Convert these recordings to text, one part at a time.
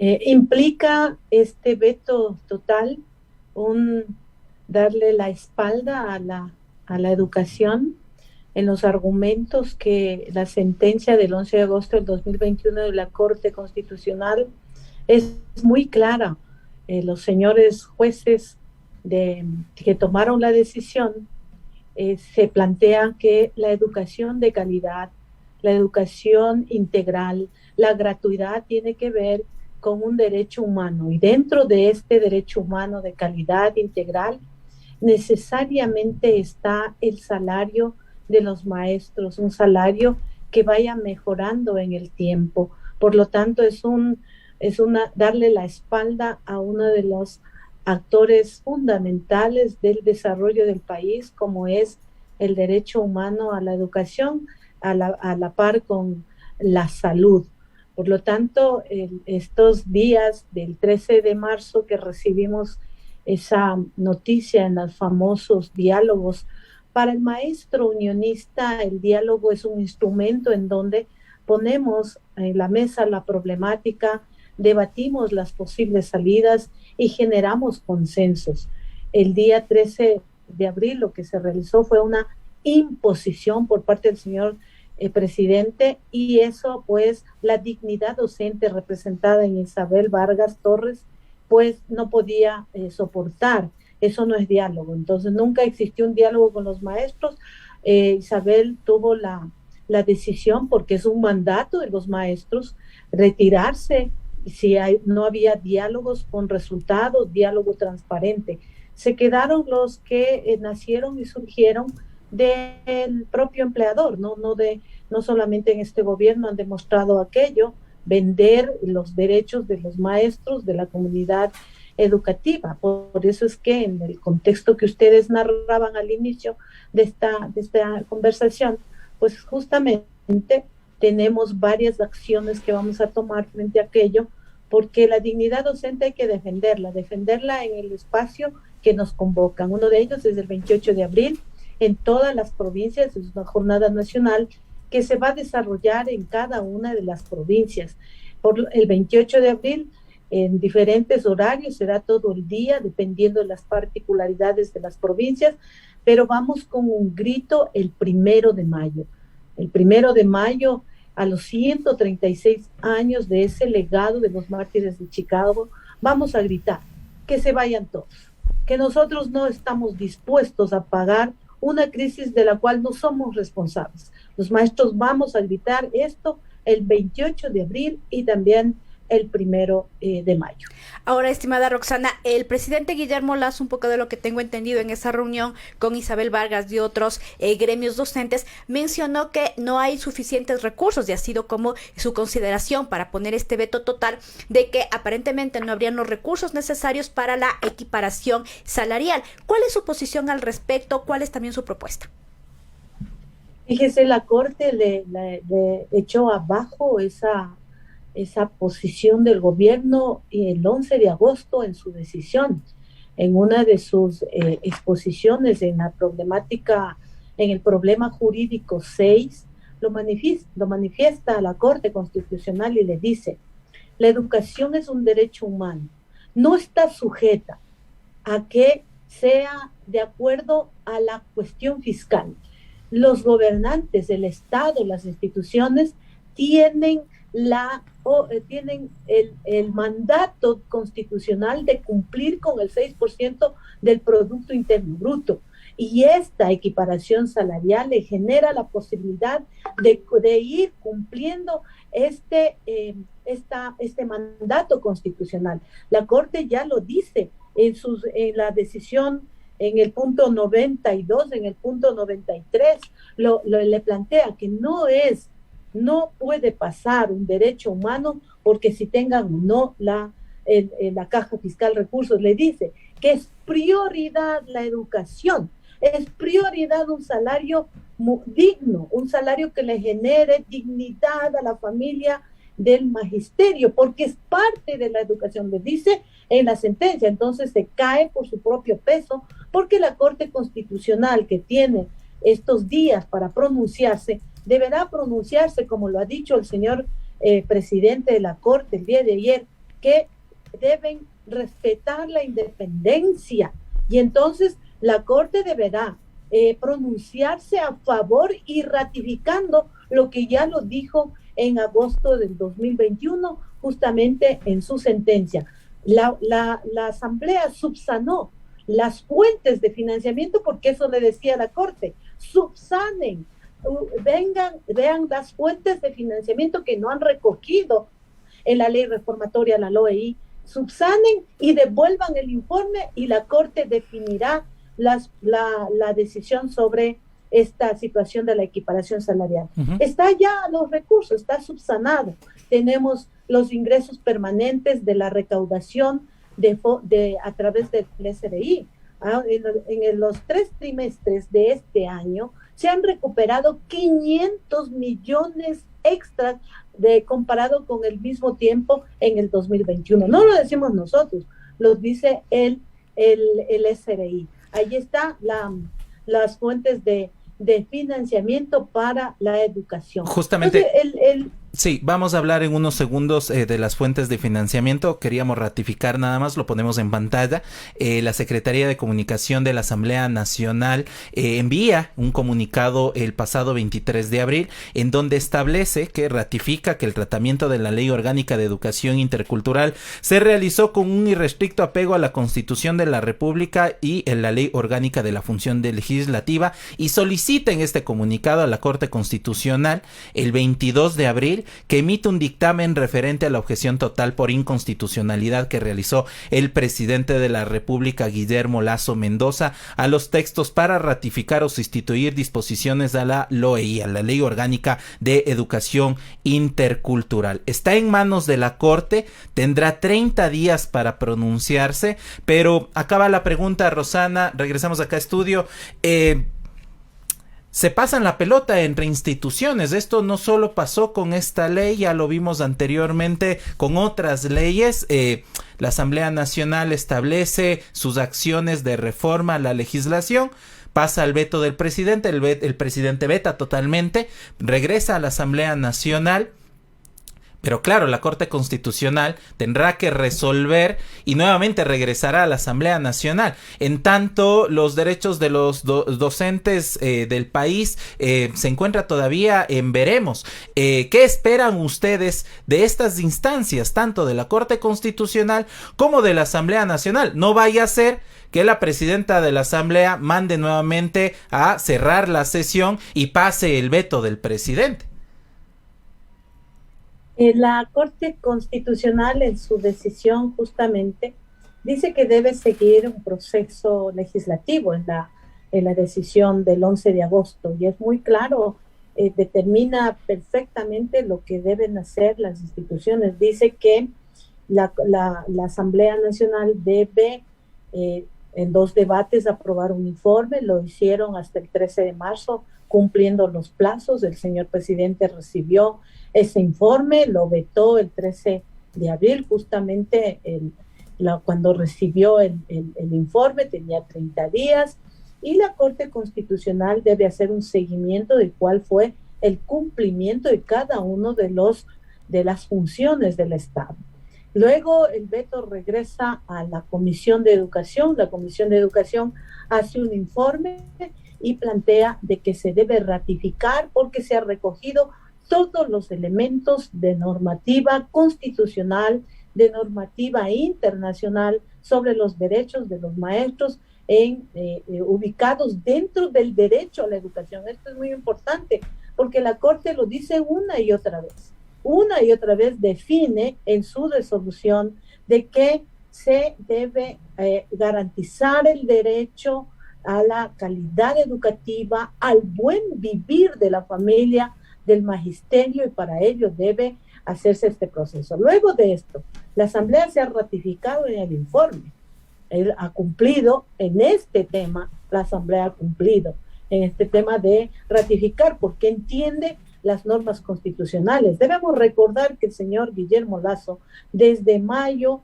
Implica este veto total un darle la espalda a la educación en los argumentos que la sentencia del 11 de agosto del 2021 de la Corte Constitucional es muy clara. Los señores jueces que tomaron la decisión se plantea que la educación de calidad, la educación integral, la gratuidad tiene que ver con un derecho humano y dentro de este derecho humano de calidad integral necesariamente está el salario de los maestros, un salario que vaya mejorando en el tiempo. Por lo tanto, darle la espalda a uno de los actores fundamentales del desarrollo del país, como es el derecho humano a la educación, a la par con la salud. Por lo tanto, estos días del 13 de marzo que recibimos esa noticia en los famosos diálogos, para el maestro unionista el diálogo es un instrumento en donde ponemos en la mesa la problemática, debatimos las posibles salidas y generamos consensos. El día 13 de abril lo que se realizó fue una imposición por parte del señor presidente, y eso pues la dignidad docente representada en Isabel Vargas Torres pues no podía soportar. Eso no es diálogo. Entonces nunca existió un diálogo con los maestros. Isabel tuvo la decisión, porque es un mandato de los maestros, retirarse si no había diálogos con resultados, diálogo transparente. Se quedaron los que nacieron y surgieron del propio empleador, no solamente en este gobierno han demostrado aquello, vender los derechos de los maestros, de la comunidad educativa. Por eso es que en el contexto que ustedes narraban al inicio de esta conversación, pues justamente tenemos varias acciones que vamos a tomar frente a aquello, porque la dignidad docente hay que defenderla en el espacio que nos convocan. Uno de ellos es el 28 de abril, en todas las provincias, es una jornada nacional que se va a desarrollar en cada una de las provincias. Por el 28 de abril, en diferentes horarios, será todo el día, dependiendo de las particularidades de las provincias, pero vamos con un grito el 1 de mayo. El 1 de mayo, a los 136 años de ese legado de los mártires de Chicago, vamos a gritar que se vayan todos, que nosotros no estamos dispuestos a pagar una crisis de la cual no somos responsables. Los maestros vamos a gritar esto el 28 de abril y también el 1 de mayo. Ahora, estimada Roxana, el presidente Guillermo Lasso, un poco de lo que tengo entendido en esa reunión con Isabel Vargas y otros gremios docentes, mencionó que no hay suficientes recursos y ha sido como su consideración para poner este veto total, de que aparentemente no habrían los recursos necesarios para la equiparación salarial. ¿Cuál es su posición al respecto? ¿Cuál es también su propuesta? Fíjese, la Corte le echó abajo esa posición del gobierno el 11 de agosto en su decisión, en una de sus exposiciones en la problemática, en el problema jurídico 6, lo manifiesta la Corte Constitucional y le dice: la educación es un derecho humano, no está sujeta a que sea de acuerdo a la cuestión fiscal. Los gobernantes del Estado, las instituciones, tienen el mandato constitucional de cumplir con el 6% del Producto Interno Bruto. Y esta equiparación salarial le genera la posibilidad de ir cumpliendo este mandato constitucional. La Corte ya lo dice en la decisión, en el punto 92, en el punto 93, le plantea que no puede pasar un derecho humano porque si tengan o no la caja fiscal recursos. Le dice que es prioridad la educación, es prioridad un salario digno, un salario que le genere dignidad a la familia del magisterio, porque es parte de la educación, le dice en la sentencia. Entonces se cae por su propio peso, porque la Corte Constitucional, que tiene estos días para pronunciarse, deberá pronunciarse, como lo ha dicho el señor presidente de la Corte el día de ayer, que deben respetar la independencia, y entonces la Corte deberá pronunciarse a favor y ratificando lo que ya lo dijo en agosto del 2021, justamente en su sentencia. La Asamblea subsanó las fuentes de financiamiento, porque eso le decía la Corte: subsanen, vean las fuentes de financiamiento que no han recogido en la ley reformatoria, la LOEI, subsanen y devuelvan el informe, y la Corte definirá la decisión sobre esta situación de la equiparación salarial. Está ya los recursos, está subsanado. Tenemos los ingresos permanentes de la recaudación a través del SRI. En los 3 trimestres de este año se han recuperado 500 millones extras comparado con el mismo tiempo en el 2021. No lo decimos nosotros, lo dice el SRI. Ahí están las fuentes de financiamiento para la educación. Justamente, entonces, sí, vamos a hablar en unos segundos de las fuentes de financiamiento. Queríamos ratificar nada más, lo ponemos en pantalla. La Secretaría de Comunicación de la Asamblea Nacional envía un comunicado el pasado 23 de abril en donde establece que ratifica que el tratamiento de la Ley Orgánica de Educación Intercultural se realizó con un irrestricto apego a la Constitución de la República y en la Ley Orgánica de la Función Legislativa, y solicita en este comunicado a la Corte Constitucional el 22 de abril que emite un dictamen referente a la objeción total por inconstitucionalidad que realizó el presidente de la República, Guillermo Lasso Mendoza, a los textos para ratificar o sustituir disposiciones a la LOEI, a la Ley Orgánica de Educación Intercultural. Está en manos de la Corte, tendrá 30 días para pronunciarse, pero acaba la pregunta, Rosana, regresamos acá a estudio. Se pasan la pelota entre instituciones. Esto no solo pasó con esta ley, ya lo vimos anteriormente con otras leyes. La Asamblea Nacional establece sus acciones de reforma a la legislación, pasa al veto del presidente, el presidente veta totalmente, regresa a la Asamblea Nacional. Pero claro, la Corte Constitucional tendrá que resolver y nuevamente regresará a la Asamblea Nacional. En tanto, los derechos de los docentes del país se encuentra todavía en veremos. ¿Qué esperan ustedes de estas instancias, tanto de la Corte Constitucional como de la Asamblea Nacional? No vaya a ser que la presidenta de la Asamblea mande nuevamente a cerrar la sesión y pase el veto del presidente. La Corte Constitucional, en su decisión, justamente dice que debe seguir un proceso legislativo en la decisión del 11 de agosto, y es muy claro, determina perfectamente lo que deben hacer las instituciones. Dice que la Asamblea Nacional debe en 2 debates aprobar un informe. Lo hicieron hasta el 13 de marzo, cumpliendo los plazos. El señor presidente recibió ese informe, lo vetó el 13 de abril, justamente cuando recibió el informe tenía 30 días, y la Corte Constitucional debe hacer un seguimiento de cuál fue el cumplimiento de cada uno de las funciones del Estado. Luego el veto regresa a la Comisión de Educación. La Comisión de Educación hace un informe y plantea de que se debe ratificar porque se ha recogido todos los elementos de normativa constitucional, de normativa internacional sobre los derechos de los maestros ubicados dentro del derecho a la educación. Esto es muy importante porque la Corte lo dice una y otra vez define en su resolución de que se debe garantizar el derecho a la calidad educativa, al buen vivir de la familia, del magisterio, y para ello debe hacerse este proceso. Luego de esto, la Asamblea se ha ratificado en el informe. Él ha cumplido en este tema, la Asamblea ha cumplido en este tema de ratificar, porque entiende las normas constitucionales. Debemos recordar que el señor Guillermo Lasso, desde mayo,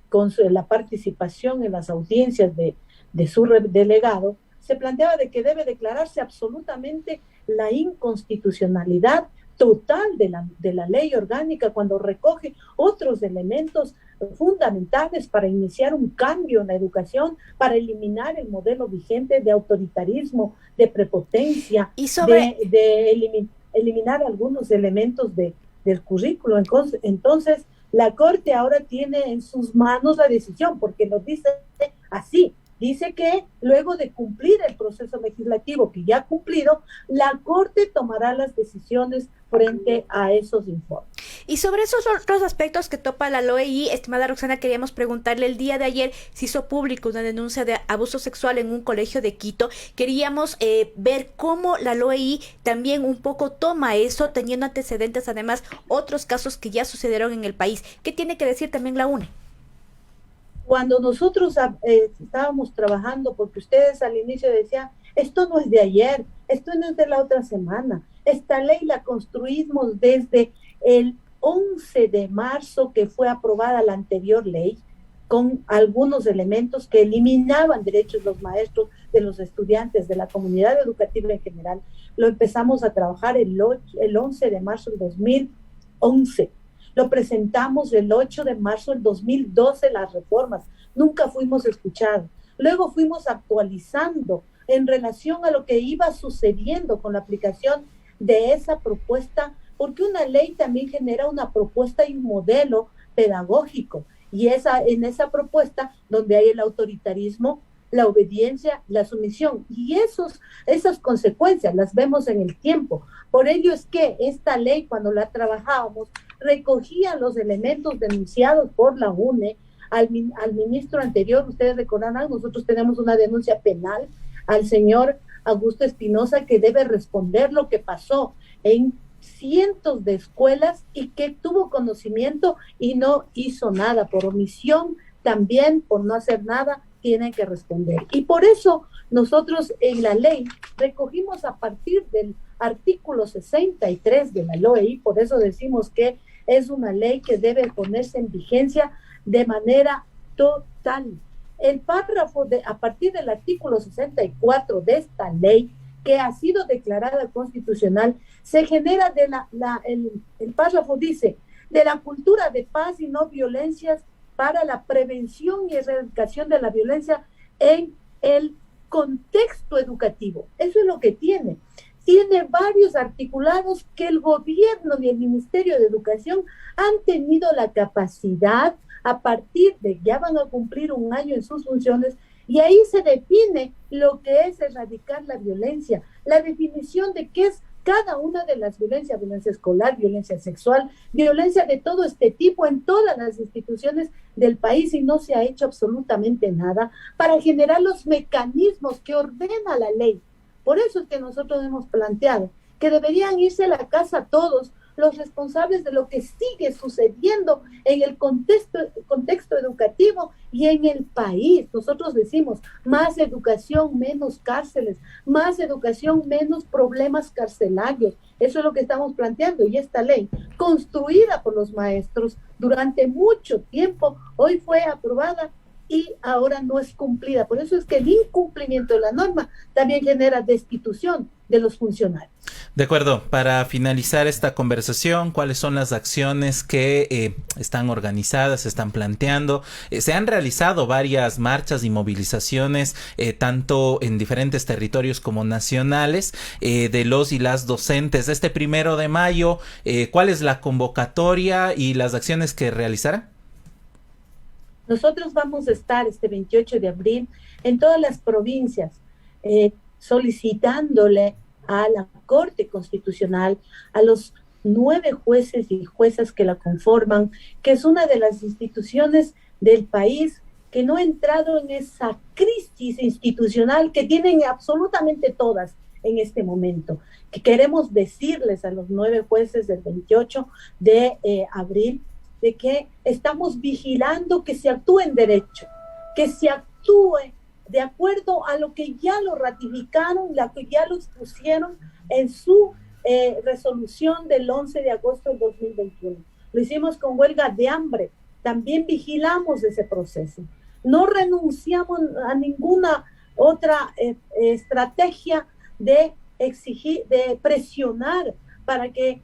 con la participación en las audiencias de su delegado, se planteaba de que debe declararse absolutamente la inconstitucionalidad total de la ley orgánica cuando recoge otros elementos fundamentales para iniciar un cambio en la educación, para eliminar el modelo vigente de autoritarismo, de prepotencia, y sobre... eliminar algunos elementos del currículo. Entonces, la Corte ahora tiene en sus manos la decisión, porque nos dice así, dice que luego de cumplir el proceso legislativo que ya ha cumplido, la Corte tomará las decisiones frente a esos informes. Y sobre esos otros aspectos que topa la LOEI, estimada Roxana, queríamos preguntarle, el día de ayer se hizo público una denuncia de abuso sexual en un colegio de Quito. Queríamos ver cómo la LOEI también un poco toma eso, teniendo antecedentes, además, otros casos que ya sucedieron en el país. ¿Qué tiene que decir también la UNE? Cuando nosotros estábamos trabajando, porque ustedes al inicio decían, esto no es de ayer, esto no es de la otra semana, esta ley la construimos desde el 11 de marzo que fue aprobada la anterior ley, con algunos elementos que eliminaban derechos de los maestros, de los estudiantes, de la comunidad educativa en general. Lo empezamos a trabajar el 11 de marzo del 2011. Lo presentamos el 8 de marzo del 2012, las reformas. Nunca fuimos escuchados. Luego fuimos actualizando en relación a lo que iba sucediendo con la aplicación de esa propuesta, porque una ley también genera una propuesta y un modelo pedagógico. Y en esa propuesta, donde hay el autoritarismo, la obediencia, la sumisión. Y esas consecuencias las vemos en el tiempo. Por ello es que esta ley, cuando la trabajábamos, recogía los elementos denunciados por la UNE al ministro anterior. Ustedes recordarán, nosotros tenemos una denuncia penal al señor Augusto Espinosa, que debe responder lo que pasó en cientos de escuelas y que tuvo conocimiento y no hizo nada. Por omisión, también por no hacer nada, tienen que responder. Y por eso nosotros en la ley recogimos a partir del artículo 63 de la LOEI, por eso decimos que es una ley que debe ponerse en vigencia de manera total. El párrafo a partir del artículo 64 de esta ley, que ha sido declarada constitucional, se genera el párrafo dice, de la cultura de paz y no violencias para la prevención y erradicación de la violencia en el contexto educativo. Eso es lo que tiene. Tiene varios articulados que el gobierno y el Ministerio de Educación han tenido la capacidad, a partir de, ya van a cumplir un año en sus funciones, y ahí se define lo que es erradicar la violencia, la definición de qué es cada una de las violencias, violencia escolar, violencia sexual, violencia de todo este tipo en todas las instituciones del país, y no se ha hecho absolutamente nada para generar los mecanismos que ordena la ley. Por eso es que nosotros hemos planteado que deberían irse a la casa todos los responsables de lo que sigue sucediendo en el contexto educativo y en el país. Nosotros decimos más educación, menos cárceles, más educación, menos problemas carcelarios. Eso es lo que estamos planteando, y esta ley, construida por los maestros durante mucho tiempo, hoy fue aprobada y ahora no es cumplida. Por eso es que el incumplimiento de la norma también genera destitución de los funcionarios. De acuerdo. Para finalizar esta conversación, ¿cuáles son las acciones que están organizadas, se están planteando? Se han realizado varias marchas y movilizaciones, tanto en diferentes territorios como nacionales, de los y las docentes. Este 1 de mayo, ¿cuál es la convocatoria y las acciones que realizarán? Nosotros vamos a estar este 28 de abril en todas las provincias solicitándole a la Corte Constitucional, a los 9 jueces y juezas que la conforman, que es una de las instituciones del país que no ha entrado en esa crisis institucional que tienen absolutamente todas en este momento, que queremos decirles a los 9 jueces del 28 de abril, de que estamos vigilando que se actúe en derecho, que se actúe de acuerdo a lo que ya lo ratificaron, lo que ya lo expusieron en su resolución del 11 de agosto del 2021. Lo hicimos con huelga de hambre, también vigilamos ese proceso. No renunciamos a ninguna otra estrategia de exigir, de presionar para que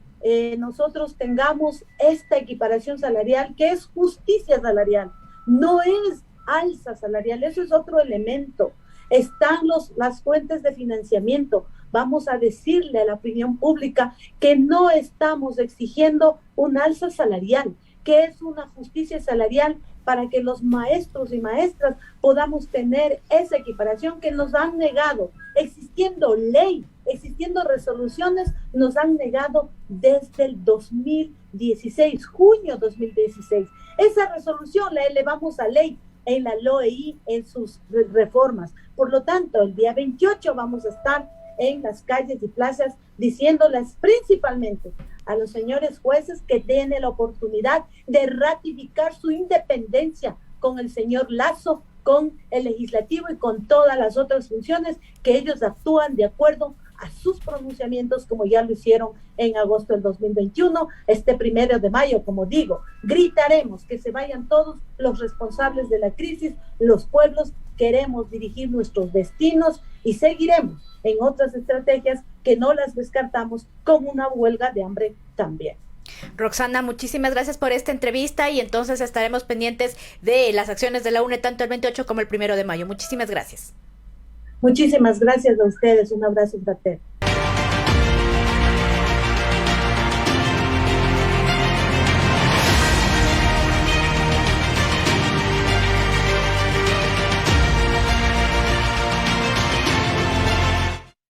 nosotros tengamos esta equiparación salarial, que es justicia salarial, no es alza salarial. Eso es otro elemento. Están las fuentes de financiamiento. Vamos a decirle a la opinión pública que no estamos exigiendo un alza salarial, que es una justicia salarial para que los maestros y maestras podamos tener esa equiparación que nos han negado, existiendo ley, existiendo resoluciones, nos han negado desde el 2016, junio 2016. Esa resolución la elevamos a ley en la LOEI en sus reformas. Por lo tanto, el día 28 vamos a estar en las calles y plazas diciéndoles principalmente a los señores jueces que tienen la oportunidad de ratificar su independencia con el señor Lasso, con el legislativo y con todas las otras funciones, que ellos actúan de acuerdo a sus pronunciamientos, como ya lo hicieron en agosto del 2021. Este 1 de mayo, como digo, gritaremos que se vayan todos los responsables de la crisis. Los pueblos queremos dirigir nuestros destinos y seguiremos en otras estrategias que no las descartamos, como una huelga de hambre también. Roxana, muchísimas gracias por esta entrevista y entonces estaremos pendientes de las acciones de la UNE tanto el 28 como el 1 de mayo. Muchísimas gracias. Muchísimas gracias a ustedes. Un abrazo fraterno.